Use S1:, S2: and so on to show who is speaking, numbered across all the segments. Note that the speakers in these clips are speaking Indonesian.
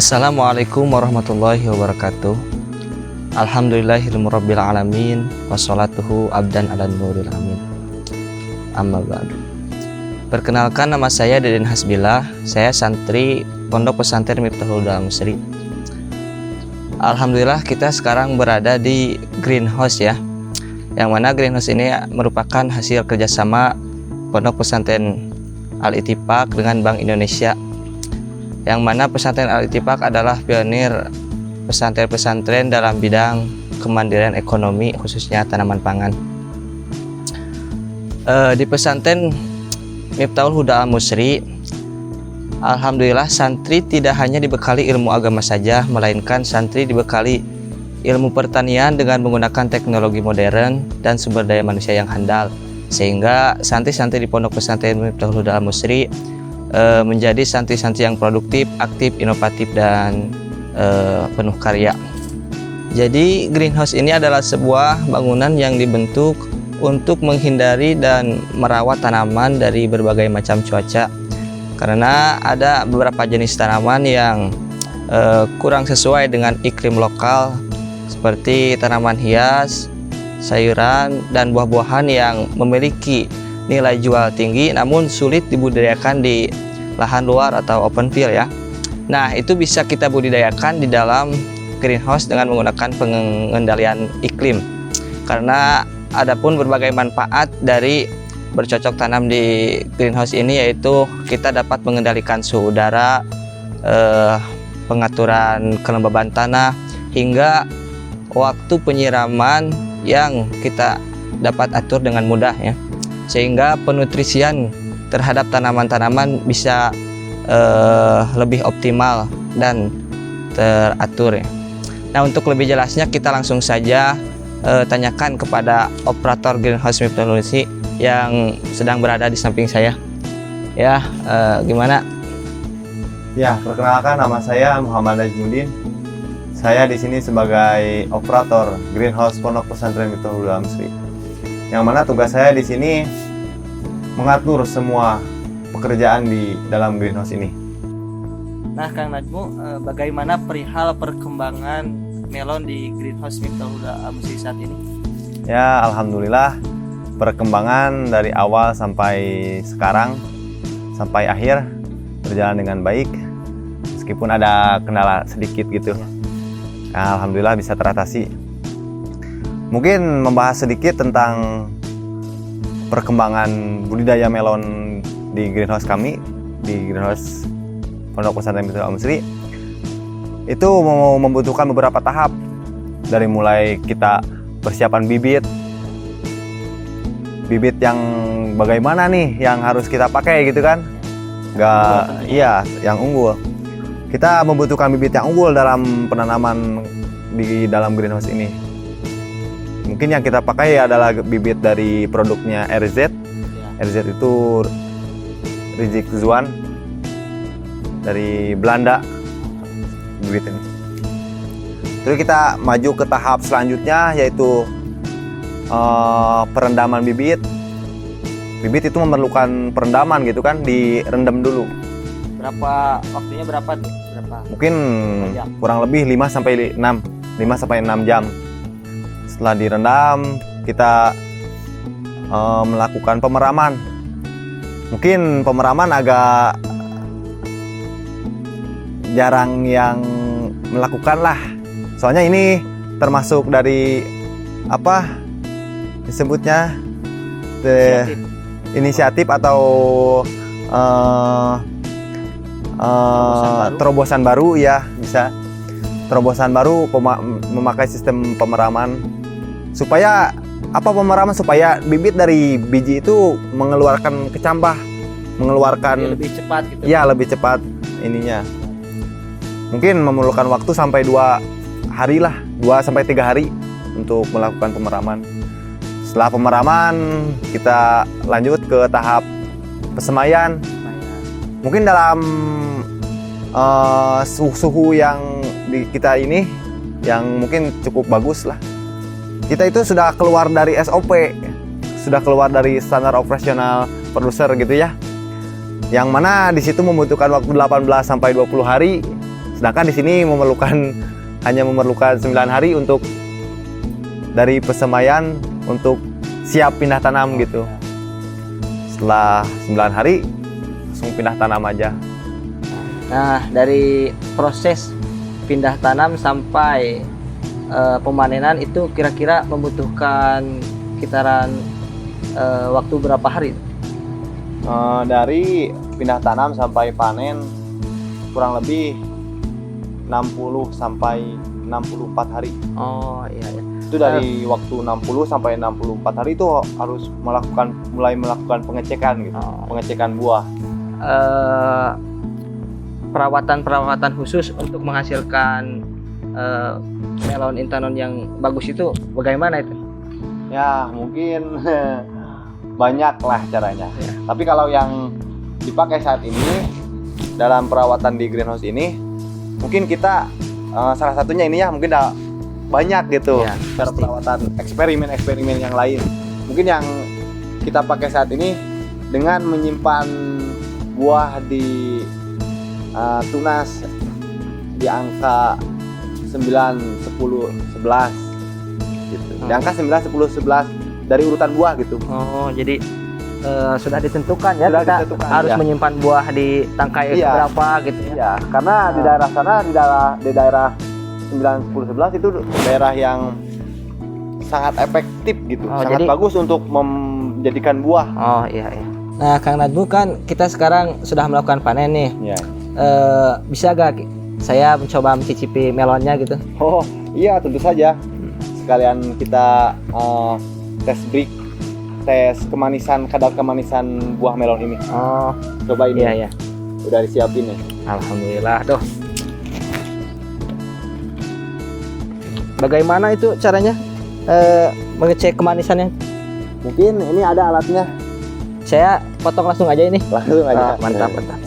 S1: Assalamualaikum warahmatullahi wabarakatuh. Alhamdulillahirabbil alamin wassalatuhu abdan ala nuril amin. Amma ba'du. Perkenalkan, nama saya Deden Hasbillah. Saya santri Pondok Pesantren Miftahul Huda Al-Musri. Alhamdulillah kita sekarang berada di greenhouse ya. Yang mana greenhouse ini merupakan hasil kerjasama Pondok Pesantren Al-Ittifaq dengan Bank Indonesia. Yang mana pesantren Al-Ittifaq adalah pionir pesantren-pesantren dalam bidang kemandirian ekonomi, khususnya tanaman pangan. Di pesantren Miftahul Huda Al-Musri, alhamdulillah santri tidak hanya dibekali ilmu agama saja, melainkan santri dibekali ilmu pertanian dengan menggunakan teknologi modern dan sumber daya manusia yang handal, sehingga santri-santri di Pondok Pesantren Miftahul Huda Al-Musri menjadi santri-santri yang produktif, aktif, inovatif, dan penuh karya. Jadi greenhouse ini adalah sebuah bangunan yang dibentuk untuk menghindari dan merawat tanaman dari berbagai macam cuaca, karena ada beberapa jenis tanaman yang kurang sesuai dengan iklim lokal, seperti tanaman hias, sayuran, dan buah-buahan yang memiliki nilai jual tinggi namun sulit dibudidayakan di lahan luar atau open field ya. Nah, itu bisa kita budidayakan di dalam greenhouse dengan menggunakan pengendalian iklim, karena adapun berbagai manfaat dari bercocok tanam di greenhouse ini, yaitu kita dapat mengendalikan suhu udara, pengaturan kelembaban tanah, hingga waktu penyiraman yang kita dapat atur dengan mudah ya, sehingga penutrisian terhadap tanaman-tanaman bisa lebih optimal dan teratur ya. Nah, untuk lebih jelasnya kita langsung saja tanyakan kepada operator greenhouse Miftahul Huda yang sedang berada di samping saya. Ya, gimana?
S2: Ya, perkenalkan, nama saya Muhammad Najmuddin. Saya di sini sebagai operator greenhouse Pondok Pesantren Miftahul Huda Al-Musri. Yang mana tugas saya di sini mengatur semua pekerjaan di dalam greenhouse ini.
S1: Nah, Kang Najmu, bagaimana perihal perkembangan melon di greenhouse Miftahul Huda Al-Musri saat ini?
S2: Ya, alhamdulillah perkembangan dari awal sampai sekarang, sampai akhir berjalan dengan baik, meskipun ada kendala sedikit gitu. Nah, alhamdulillah bisa teratasi. Mungkin membahas sedikit tentang perkembangan budidaya melon di greenhouse kami, di greenhouse Pondok Pesantren Miftahul Al-Musri. Itu membutuhkan beberapa tahap, dari mulai kita persiapan bibit yang bagaimana nih yang harus kita pakai gitu kan, iya, yang unggul. Kita membutuhkan bibit yang unggul dalam penanaman di dalam greenhouse ini. Mungkin yang kita pakai adalah bibit dari produknya RZ. RZ itu Rizik Zuan dari Belanda, bibit ini. Terus kita maju ke tahap selanjutnya, yaitu perendaman bibit. Bibit itu memerlukan perendaman gitu kan, direndam dulu.
S1: Berapa waktunya, berapa?
S2: Mungkin kurang lebih 5 sampai 6 jam. Setelah direndam, kita melakukan pemeraman. Mungkin pemeraman agak jarang yang melakukan lah. Soalnya ini termasuk dari apa disebutnya inisiatif atau terobosan baru ya, bisa terobosan baru memakai sistem pemeraman. Supaya apa pemeraman? Supaya bibit dari biji itu mengeluarkan kecambah, mengeluarkan
S1: lebih cepat gitu.
S2: Ya, lebih cepat ininya. Mungkin memerlukan waktu sampai 2 hari lah, 2 sampai 3 hari untuk melakukan pemeraman. Setelah pemeraman, kita lanjut ke tahap pesemaian. Mungkin dalam suhu yang di kita ini yang mungkin cukup bagus lah. Kita itu sudah keluar dari SOP, sudah keluar dari standar operasional produser gitu ya. Yang mana di situ membutuhkan waktu 18 sampai 20 hari Sedangkan di sini hanya memerlukan 9 hari untuk dari persemaian untuk siap pindah tanam gitu. Setelah 9 hari langsung pindah tanam aja.
S1: Nah, dari proses pindah tanam sampai pemanenan itu kira-kira membutuhkan kitaran waktu berapa hari?
S2: Dari pindah tanam sampai panen kurang lebih 60 sampai 64 hari.
S1: Oh iya, iya.
S2: Itu dari waktu 60 sampai 64 hari itu harus mulai melakukan pengecekan gitu. Pengecekan buah.
S1: Perawatan khusus untuk menghasilkan melon intanon yang bagus itu bagaimana itu?
S2: Ya mungkin banyak lah caranya.
S1: Ya.
S2: Tapi kalau yang dipakai saat ini dalam perawatan di greenhouse ini, mungkin kita salah satunya ini ya mungkin banyak gitu
S1: Ya,
S2: cara
S1: pasti.
S2: perawatan eksperimen yang lain. Mungkin yang kita pakai saat ini dengan menyimpan buah di tunas di angka 9, 10, 11 gitu. Di angka 9, 10, 11 dari urutan buah gitu.
S1: Oh, jadi sudah ditentukan ya,
S2: Sudah
S1: kita
S2: ditentukan,
S1: harus
S2: ya.
S1: menyimpan buah di tangkai
S2: Iya.
S1: berapa gitu ya.
S2: Ya, karena di daerah sana di daerah 9, 10, 11 itu daerah yang sangat efektif gitu.
S1: Oh,
S2: sangat
S1: jadi-
S2: bagus untuk menjadikan buah.
S1: Oh iya, iya. Nah, Kang Nadbu kan kita sekarang sudah melakukan panen nih.
S2: Ya.
S1: Bisa gak saya mencoba mencicipi melonnya gitu?
S2: Oh, iya tentu saja. Sekalian kita tes kemanisan, kadar kemanisan buah melon ini.
S1: Oh
S2: Coba ini.
S1: iya, iya.
S2: Udah disiapin nih.
S1: Alhamdulillah. Doh. Bagaimana itu caranya mengecek kemanisannya?
S2: Mungkin ini ada alatnya.
S1: Saya potong langsung aja ini.
S2: Langsung aja.
S1: Mantap, mantap.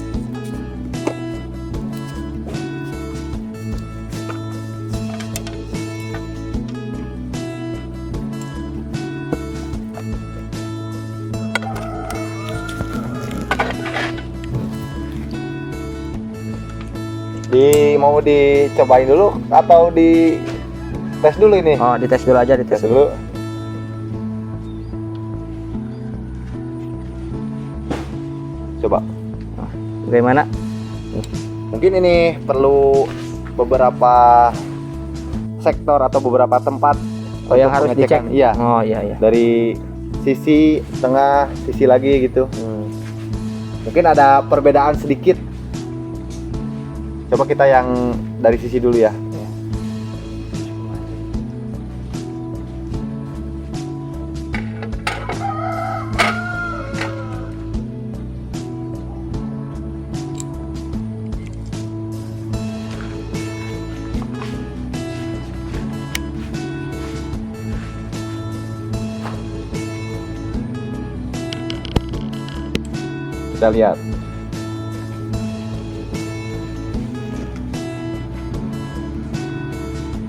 S2: Mau dicobain dulu atau di tes dulu ini?
S1: Oh, dites dulu aja, dites
S2: Tes
S1: dulu.
S2: dulu. Coba.
S1: Bagaimana?
S2: Mungkin ini perlu beberapa sektor atau beberapa tempat
S1: Oh, yang
S2: untuk
S1: harus dicek.
S2: pengecekan. Iya.
S1: Oh iya, iya.
S2: Dari sisi tengah, sisi lagi gitu. Mungkin ada perbedaan sedikit. Coba kita yang dari sisi dulu ya. Kita lihat.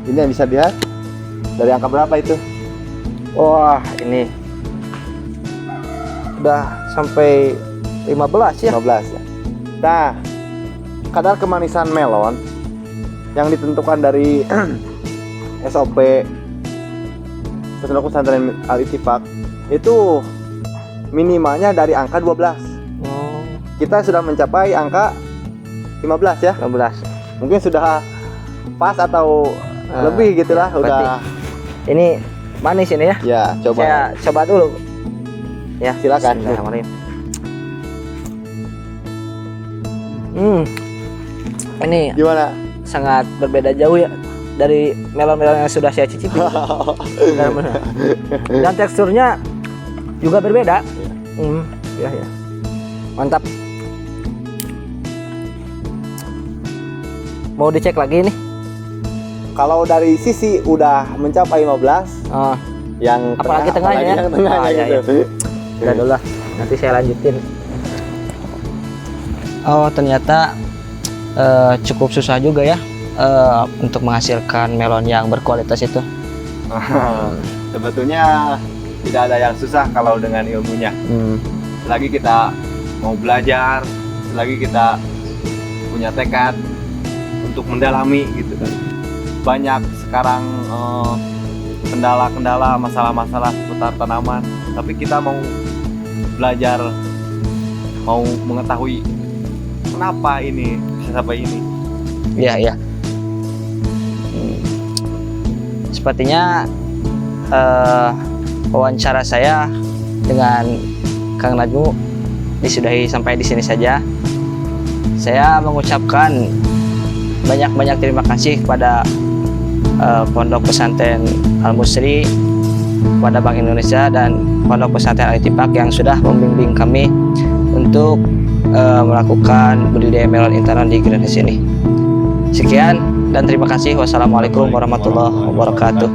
S2: Ini yang bisa dilihat dari angka berapa itu?
S1: Wah, ini udah sampai 15 ya.
S2: 15 ya. Nah, kadar kemanisan melon yang ditentukan dari SOP Pondok Pesantren Al-Ittifaq itu minimalnya dari angka 12.
S1: Oh,
S2: Kita sudah mencapai angka 15 ya.
S1: 15.
S2: Mungkin sudah pas atau lebih gitulah
S1: ya,
S2: udah.
S1: Ini manis ini ya.
S2: Ya, coba.
S1: Saya coba dulu. Ya,
S2: Silakan.
S1: Bismillahirrahmanirrahim. Ini
S2: Gimana?
S1: sangat berbeda jauh ya dari melon-melon yang sudah saya cicipi. Benar-benar. Dan teksturnya juga berbeda. Ya, ya. Mantap. Mau dicek lagi nih.
S2: Kalau dari sisi udah mencapai 15,
S1: Oh,
S2: yang
S1: apalagi
S2: tengah,
S1: tengahnya ya?
S2: yang tengahnya
S1: Ah, iya,
S2: gitu.
S1: udah dulu lah. Nanti saya lanjutin. Oh, ternyata cukup susah juga ya untuk menghasilkan melon yang berkualitas itu.
S2: Sebetulnya tidak ada yang susah kalau dengan ilmunya. Selagi kita mau belajar, selagi kita punya tekad untuk mendalami gitu kan. Banyak sekarang kendala-kendala, masalah-masalah seputar tanaman, tapi kita mau belajar, mau mengetahui kenapa ini bisa sampai ini.
S1: Iya, iya. Sepertinya wawancara saya dengan Kang Najmu disudahi sampai di sini saja. Saya mengucapkan banyak-banyak terima kasih kepada Pondok Pesantren Al-Musri, kepada Bank Indonesia dan Pondok Pesantren Al-Ittifaq yang sudah membimbing kami untuk melakukan budidaya melon intanon di greenhouse ini. Sekian dan terima kasih. Wassalamualaikum warahmatullahi wabarakatuh.